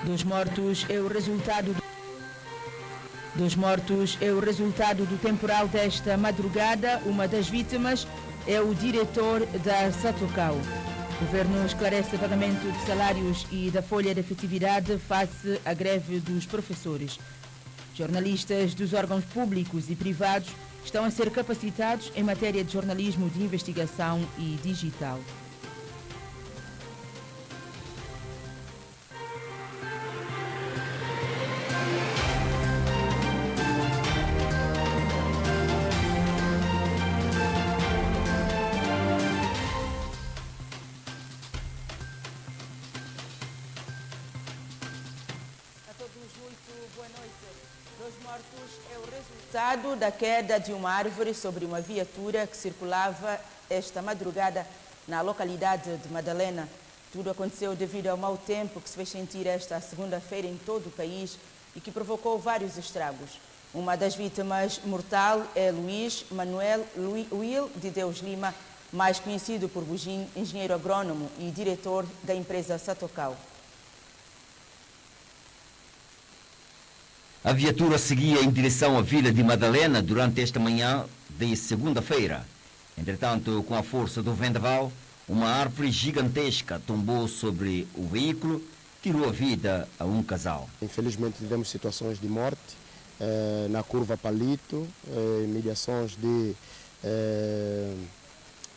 Dos mortos é o resultado do temporal desta madrugada. Uma das vítimas é o diretor da Satocal. O governo esclarece o pagamento de salários e da folha de efetividade face à greve dos professores. Jornalistas dos órgãos públicos e privados estão a ser capacitados em matéria de jornalismo de investigação e digital. Da queda de uma árvore sobre uma viatura que circulava esta madrugada na localidade de Madalena. Tudo aconteceu devido ao mau tempo que se fez sentir esta segunda-feira em todo o país e que provocou vários estragos. Uma das vítimas mortal é Luís Manuel Will de Deus Lima, mais conhecido por Bugim, engenheiro agrônomo e diretor da empresa Satocal. A viatura seguia em direção à vila de Madalena durante esta manhã de segunda-feira. Entretanto, com a força do vendaval, uma árvore gigantesca tombou sobre o veículo, tirou a vida a um casal. Infelizmente tivemos situações de morte na curva Palito, mediações de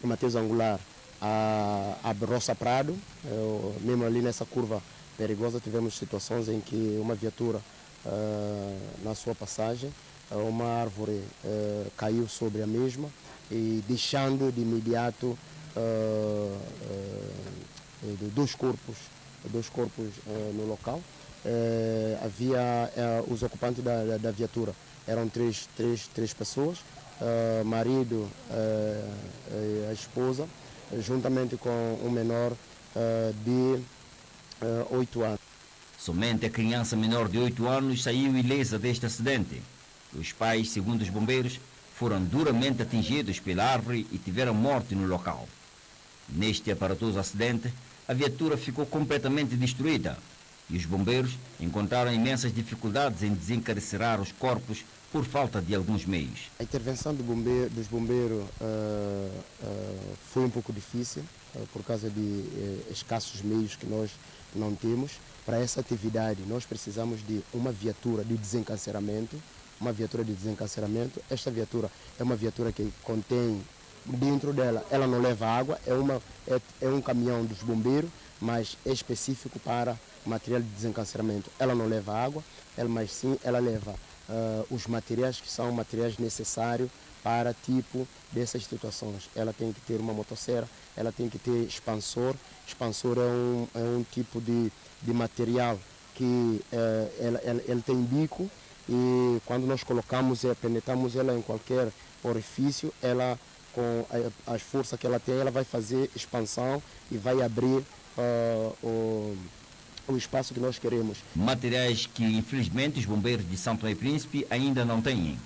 Mateus Angular a Roça Prado. Mesmo ali nessa curva perigosa tivemos situações em que uma viatura na sua passagem, uma árvore caiu sobre a mesma e deixando de imediato dois corpos no local. Havia os ocupantes da viatura, eram três pessoas, marido, a esposa, juntamente com um menor de 8 anos. Somente a criança menor de 8 anos saiu ilesa deste acidente. Os pais, segundo os bombeiros, foram duramente atingidos pela árvore e tiveram morte no local. Neste aparatoso acidente, a viatura ficou completamente destruída e os bombeiros encontraram imensas dificuldades em desencarcerar os corpos por falta de alguns meios. A intervenção dos bombeiros foi um pouco difícil por causa de escassos meios que nós não temos. Para essa atividade, nós precisamos de uma viatura de desencarceramento. Esta viatura é uma viatura que contém, dentro dela, ela não leva água, é um caminhão dos bombeiros, mas é específico para material de desencarceramento. Ela não leva água, mas sim ela leva os materiais que são materiais necessários para tipo dessas situações. Ela tem que ter uma motosserra, ela tem que ter expansor. Expansor é um tipo de material que ele tem bico e quando nós colocamos e penetramos ela em qualquer orifício, ela com as forças que ela tem, ela vai fazer expansão e vai abrir o espaço que nós queremos. Materiais que infelizmente os bombeiros de São Tomé e Príncipe ainda não têm.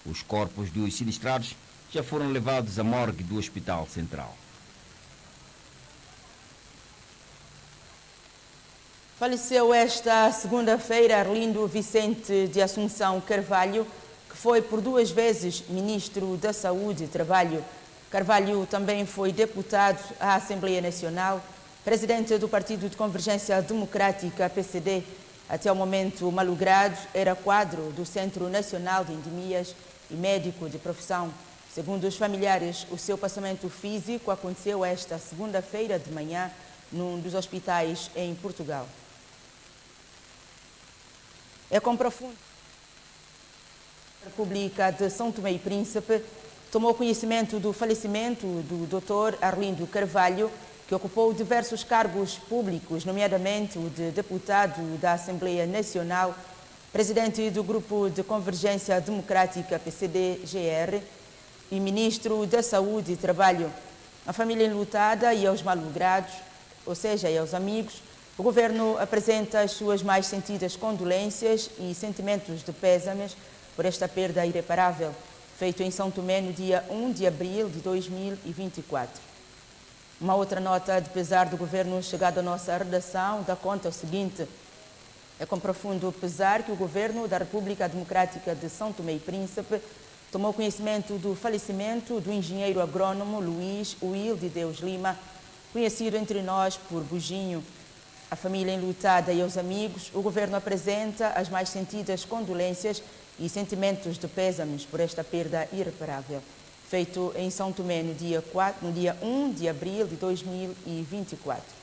Os corpos dos sinistrados já foram levados à morgue do Hospital Central. Faleceu esta segunda-feira Arlindo Vicente de Assunção Carvalho, que foi por 2 vezes Ministro da Saúde e Trabalho. Carvalho também foi deputado à Assembleia Nacional, presidente do Partido de Convergência Democrática, PCD. Até o momento malogrado, era quadro do Centro Nacional de Endemias e médico de profissão. Segundo os familiares, o seu passamento físico aconteceu esta segunda-feira de manhã num dos hospitais em Portugal. É com profundo. A República de São Tomé e Príncipe tomou conhecimento do falecimento do Dr. Arlindo Carvalho, que ocupou diversos cargos públicos, nomeadamente o de deputado da Assembleia Nacional, presidente do Grupo de Convergência Democrática PCD-GR e ministro da Saúde e Trabalho. A família enlutada e aos mallogrados, ou seja, e aos amigos, o governo apresenta as suas mais sentidas condolências e sentimentos de pésames por esta perda irreparável, feito em São Tomé no dia 1 de abril de 2024. Uma outra nota de pesar do governo chegada à nossa redação dá conta o seguinte: É com profundo pesar que o governo da República Democrática de São Tomé e Príncipe tomou conhecimento do falecimento do engenheiro agrônomo Luís Will de Deus Lima, conhecido entre nós por Bujinho. À família enlutada e aos amigos, o governo apresenta as mais sentidas condolências e sentimentos de pésames por esta perda irreparável. Feito em São Tomé no dia 1 de abril de 2024.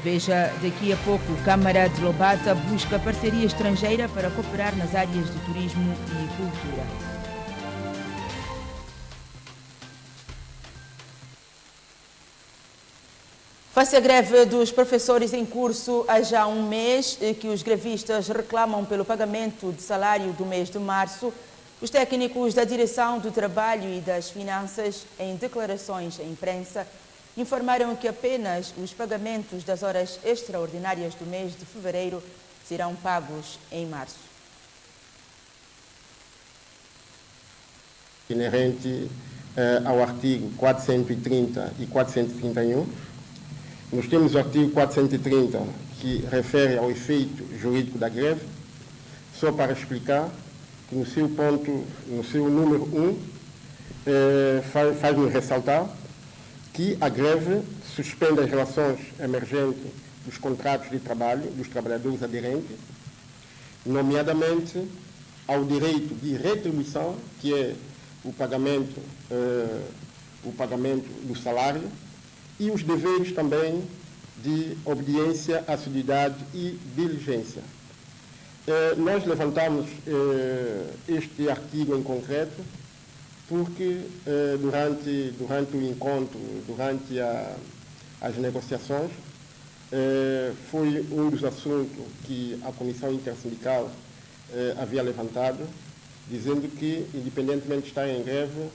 Veja daqui a pouco, Câmara de Lobata busca parceria estrangeira para cooperar nas áreas de turismo e cultura. Face à greve dos professores em curso há já um mês, que os grevistas reclamam pelo pagamento de salário do mês de março, os técnicos da Direção do Trabalho e das Finanças, em declarações à imprensa, informaram que apenas os pagamentos das horas extraordinárias do mês de fevereiro serão pagos em março. Inerente ao artigo 430 e 431, nós temos o artigo 430, que refere ao efeito jurídico da greve, só para explicar que no seu ponto, no seu número 1, faz-nos ressaltar que a greve suspende as relações emergentes dos contratos de trabalho dos trabalhadores aderentes, nomeadamente ao direito de retribuição, que é o pagamento do salário, e os deveres também de obediência, assiduidade e diligência. Nós levantamos este artigo em concreto porque durante o encontro, durante as negociações, foi um dos assuntos que a Comissão Intersindical havia levantado, dizendo que, independentemente de estar em greve,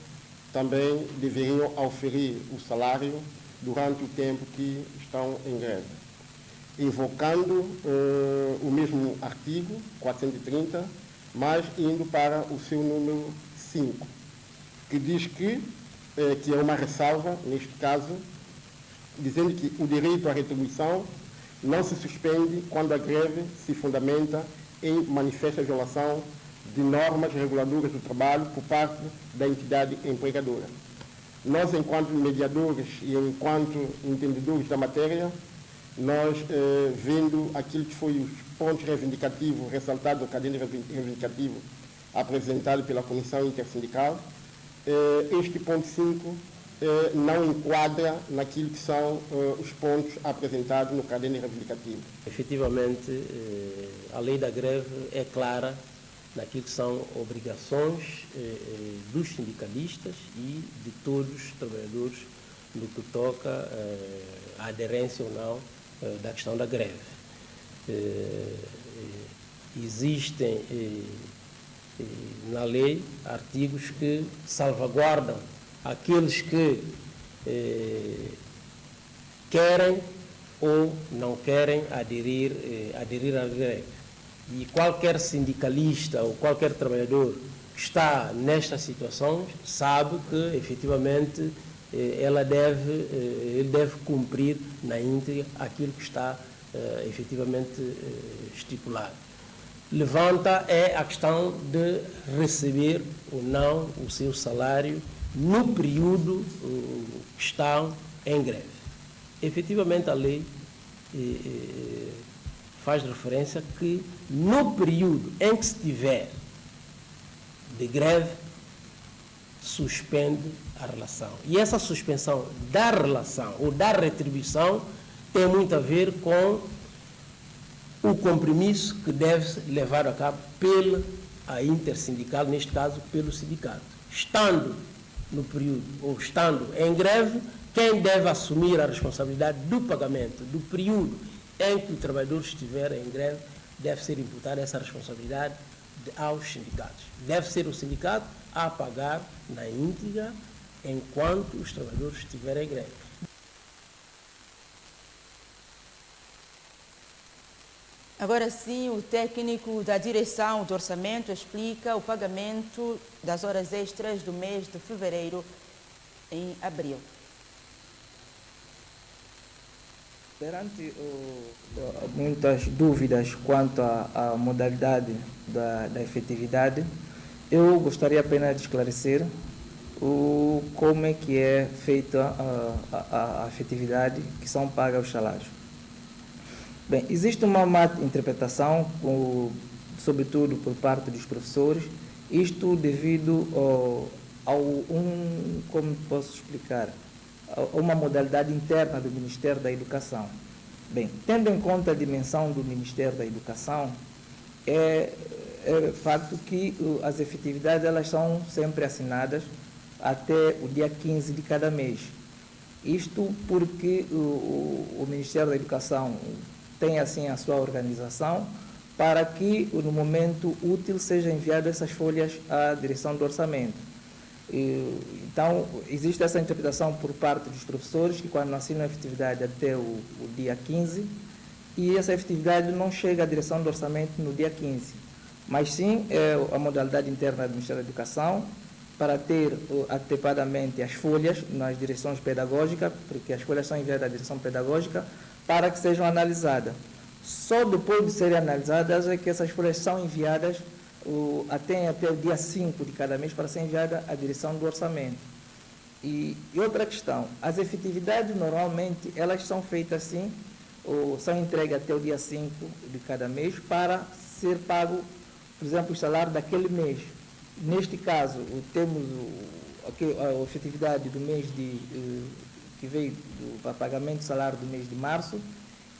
também deveriam oferir o salário durante o tempo que estão em greve, invocando o mesmo artigo 430, mas indo para o seu número 5, que diz que é uma ressalva, neste caso, dizendo que o direito à retribuição não se suspende quando a greve se fundamenta em manifesta violação de normas reguladoras do trabalho por parte da entidade empregadora. Nós, enquanto mediadores e enquanto entendedores da matéria, nós, vendo aquilo que foi os pontos reivindicativos ressaltados no caderno reivindicativo apresentado pela Comissão Intersindical, este ponto 5 não enquadra naquilo que são os pontos apresentados no caderno reivindicativo. Efetivamente, a lei da greve é clara naquilo que são obrigações dos sindicalistas e de todos os trabalhadores no que toca à aderência ou não da questão da greve. Existem na lei artigos que salvaguardam aqueles que querem ou não querem aderir à greve. E qualquer sindicalista ou qualquer trabalhador que está nesta situação sabe que, efetivamente, ele deve cumprir na íntegra aquilo que está, efetivamente, estipulado. Levanta a questão de receber ou não o seu salário no período que estão em greve. Efetivamente, a lei faz referência que no período em que se estiver de greve, suspende a relação. E essa suspensão da relação ou da retribuição tem muito a ver com o compromisso que deve ser levado a cabo pela intersindical, neste caso pelo sindicato. Estando no período ou estando em greve, quem deve assumir a responsabilidade do pagamento do período em que o trabalhador estiver em greve, deve ser imputada essa responsabilidade aos sindicatos. Deve ser o sindicato a pagar na íntegra enquanto os trabalhadores estiverem em greve. Agora sim, o técnico da Direção do Orçamento explica o pagamento das horas extras do mês de fevereiro em abril. Perante muitas dúvidas quanto à modalidade da efetividade, eu gostaria apenas de esclarecer como é que é feita a efetividade que são pagas os salários. Bem, existe uma má interpretação, sobretudo por parte dos professores, isto devido como posso explicar, a uma modalidade interna do Ministério da Educação. Bem, tendo em conta a dimensão do Ministério da Educação, é facto que as efetividades elas são sempre assinadas até o dia 15 de cada mês. Isto porque o Ministério da Educação tem assim a sua organização para que no momento útil sejam enviadas essas folhas à direção do orçamento. Então, existe essa interpretação por parte dos professores que quando assinam a efetividade até o dia 15 e essa efetividade não chega à direção do orçamento no dia 15, mas sim a modalidade interna do Ministério da Educação para ter adequadamente as folhas nas direções pedagógicas, porque as folhas são enviadas à direção pedagógica para que sejam analisadas. Só depois de serem analisadas é que essas folhas são enviadas até o dia 5 de cada mês para ser enviada à direção do orçamento. E outra questão, as efetividades normalmente elas são feitas assim, ou são entregues até o dia 5 de cada mês para ser pago, por exemplo, o salário daquele mês. Neste caso, temos a efetividade do mês que veio para pagamento do salário do mês de março,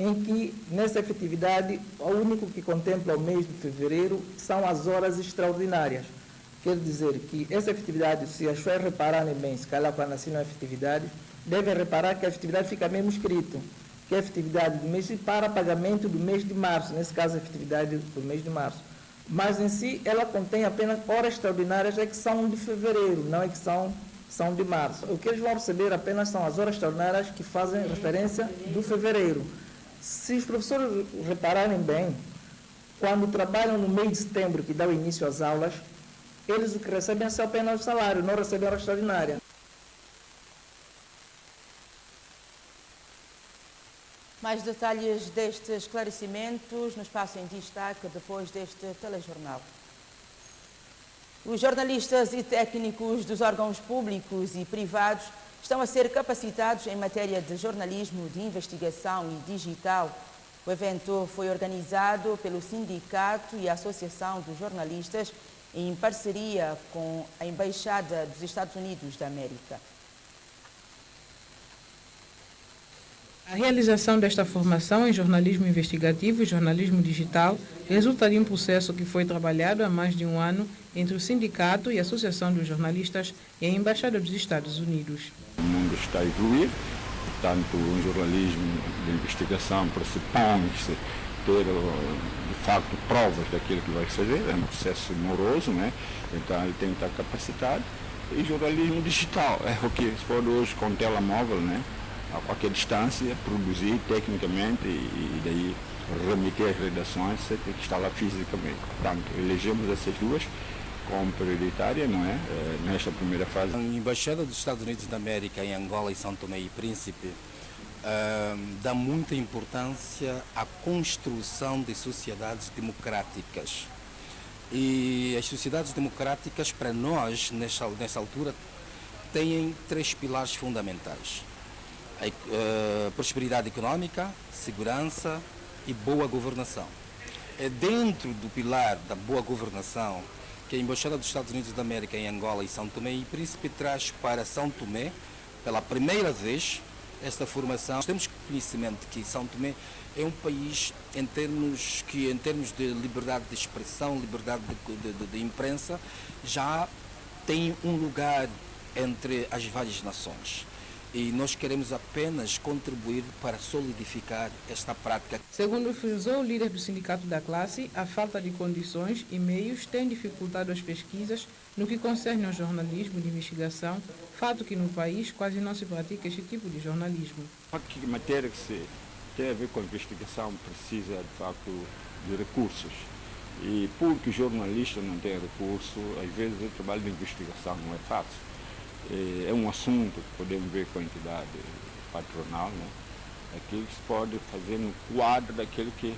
em que, nessa efetividade, o único que contempla o mês de fevereiro são as horas extraordinárias. Quer dizer que essa efetividade, se as pessoas repararem bem, se calhar quando assinam a efetividade, devem reparar que a efetividade fica mesmo escrito, que é a efetividade do mês para pagamento do mês de março, nesse caso a efetividade do mês de março. Mas, em si, ela contém apenas horas extraordinárias que são de fevereiro, não é que são de março. O que eles vão receber apenas são as horas extraordinárias que fazem referência do fevereiro. Se os professores repararem bem, quando trabalham no mês de setembro, que dá o início às aulas, eles o que recebem é só apenas o salário, não recebem hora extraordinária. Mais detalhes destes esclarecimentos no espaço em destaque depois deste telejornal. Os jornalistas e técnicos dos órgãos públicos e privados estão a ser capacitados em matéria de jornalismo de investigação e digital. O evento foi organizado pelo Sindicato e a Associação dos Jornalistas em parceria com a Embaixada dos Estados Unidos da América. A realização desta formação em jornalismo investigativo e jornalismo digital resulta de um processo que foi trabalhado há mais de um ano entre o Sindicato e a Associação dos Jornalistas e a Embaixada dos Estados Unidos. O mundo está a evoluir, portanto, um jornalismo de investigação pressupõe-se ter, de facto, provas daquilo que vai fazer, é um processo moroso, né? Então ele tem que estar capacitado. E jornalismo digital, é o que se for hoje com telemóvel, né? A qualquer distância, produzir tecnicamente e daí remeter as redações, você tem que estar lá fisicamente. Portanto, elegemos essas duas como prioritária, não é? Nesta primeira fase. A Embaixada dos Estados Unidos da América em Angola e São Tomé e Príncipe dá muita importância à construção de sociedades democráticas. E as sociedades democráticas, para nós, nessa altura, têm 3 pilares fundamentais. A prosperidade econômica, segurança e boa governação. É dentro do pilar da boa governação que a Embaixada dos Estados Unidos da América em Angola e São Tomé e Príncipe traz para São Tomé, pela primeira vez, esta formação. Temos conhecimento que São Tomé é um país em termos de liberdade de expressão, liberdade de imprensa, já tem um lugar entre as várias nações. E nós queremos apenas contribuir para solidificar esta prática. Segundo frisou o líder do Sindicato da Classe, a falta de condições e meios tem dificultado as pesquisas no que concerne ao jornalismo de investigação, fato que no país quase não se pratica este tipo de jornalismo. A matéria que tem a ver com a investigação precisa, de facto, de recursos. E porque o jornalista não tem recurso, às vezes o trabalho de investigação não é fácil. É um assunto que podemos ver com a entidade patronal, né? aquilo que se pode fazer no quadro daquilo que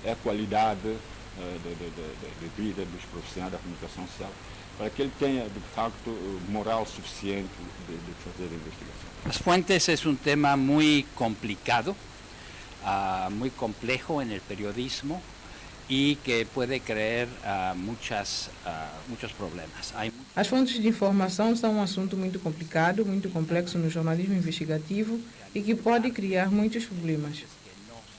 é a qualidade de vida dos profissionais da comunicação social, para que ele tenha, de facto, moral suficiente de fazer a investigação. Las fuentes es un tema muy complicado, muy complejo en el periodismo y que puede crear muchos problemas. As fontes de informação são um assunto muito complicado, muito complexo no jornalismo investigativo e que pode criar muitos problemas.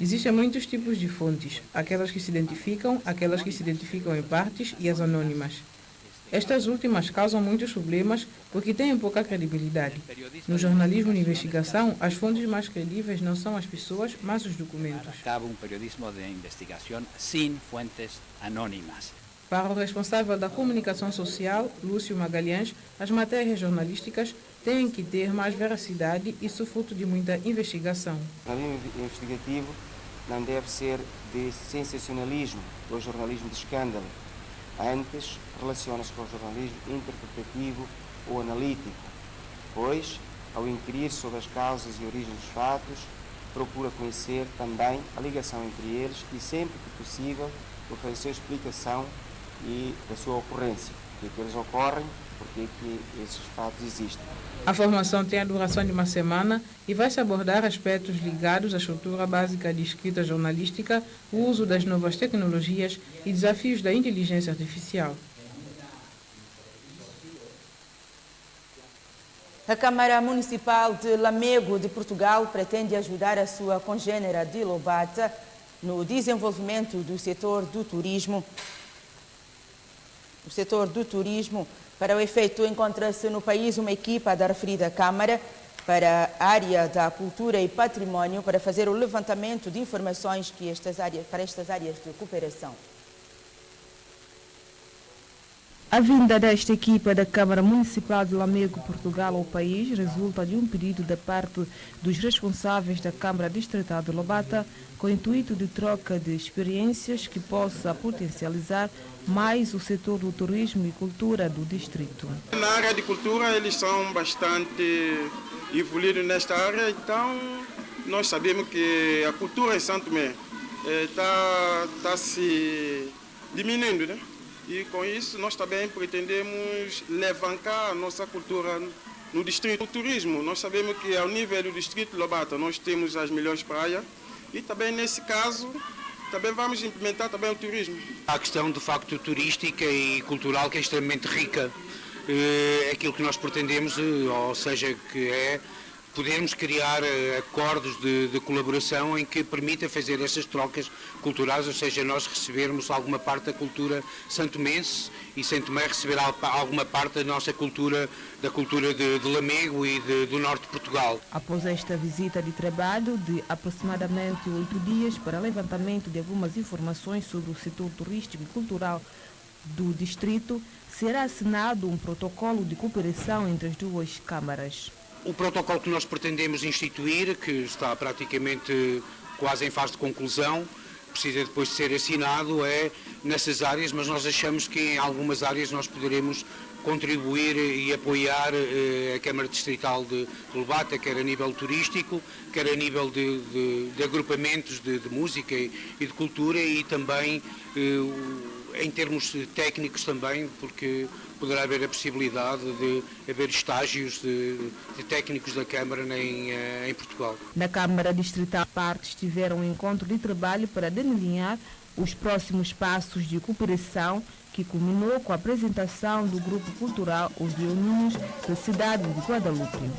Existem muitos tipos de fontes, aquelas que se identificam em partes e as anônimas. Estas últimas causam muitos problemas porque têm pouca credibilidade. No jornalismo de investigação, as fontes mais credíveis não são as pessoas, mas os documentos. Acaba um periodismo de investigação sem fontes anônimas. Para o responsável da comunicação social, Lúcio Magalhães, as matérias jornalísticas têm que ter mais veracidade e isso fruto de muita investigação. O jornalismo investigativo não deve ser de sensacionalismo ou jornalismo de escândalo. Antes, relaciona-se com o jornalismo interpretativo ou analítico, pois, ao inquirir sobre as causas e origens dos fatos, procura conhecer também a ligação entre eles e, sempre que possível, oferecer explicação e da sua ocorrência, porque eles ocorrem, porque esses fatos existem. A formação tem a duração de uma semana e vai-se abordar aspectos ligados à estrutura básica de escrita jornalística, o uso das novas tecnologias e desafios da inteligência artificial. A Câmara Municipal de Lamego de Portugal pretende ajudar a sua congênera de Lobata no desenvolvimento do setor do turismo. Para o efeito, encontra-se no país uma equipa da referida Câmara para a área da cultura e património para fazer o levantamento de informações para estas áreas de cooperação. A vinda desta equipa da Câmara Municipal de Lamego, Portugal, ao país resulta de um pedido da parte dos responsáveis da Câmara Distrital de Lobata com o intuito de troca de experiências que possa potencializar mais o setor do turismo e cultura do distrito. Na área de cultura eles são bastante evoluídos nesta área, então nós sabemos que a cultura em Santo Tomé está se diminuindo, né? E com isso nós também pretendemos levantar a nossa cultura no distrito. O turismo, nós sabemos que ao nível do distrito de Lobata nós temos as melhores praias e também nesse caso também vamos implementar também o turismo. A questão de facto turística e cultural que é extremamente rica, aquilo que nós pretendemos, ou seja, que é podermos criar acordos de colaboração em que permita fazer essas trocas culturais, ou seja, nós recebermos alguma parte da cultura santomense e Santo Tomé receber alguma parte da nossa cultura, da cultura de Lamego e do norte de Portugal. Após esta visita de trabalho de aproximadamente 8 dias para levantamento de algumas informações sobre o setor turístico e cultural do distrito, será assinado um protocolo de cooperação entre as duas câmaras. O protocolo que nós pretendemos instituir, que está praticamente quase em fase de conclusão, precisa depois de ser assinado, é nessas áreas, mas nós achamos que em algumas áreas nós poderemos contribuir e apoiar a Câmara Distrital de Lobata, quer a nível turístico, quer a nível de agrupamentos de música e de cultura e também em termos técnicos também, porque poderá haver a possibilidade de haver estágios de técnicos da Câmara em Portugal. Na Câmara Distrital, partes tiveram um encontro de trabalho para delinear os próximos passos de cooperação que culminou com a apresentação do grupo cultural Os Leoninos da cidade de Guadalupe.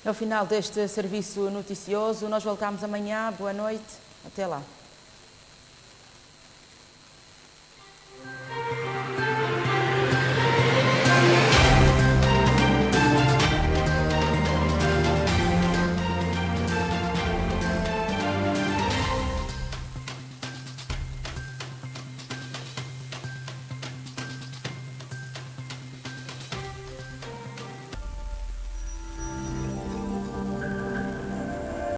Ao final deste serviço noticioso, nós voltamos amanhã. Boa noite. Até lá.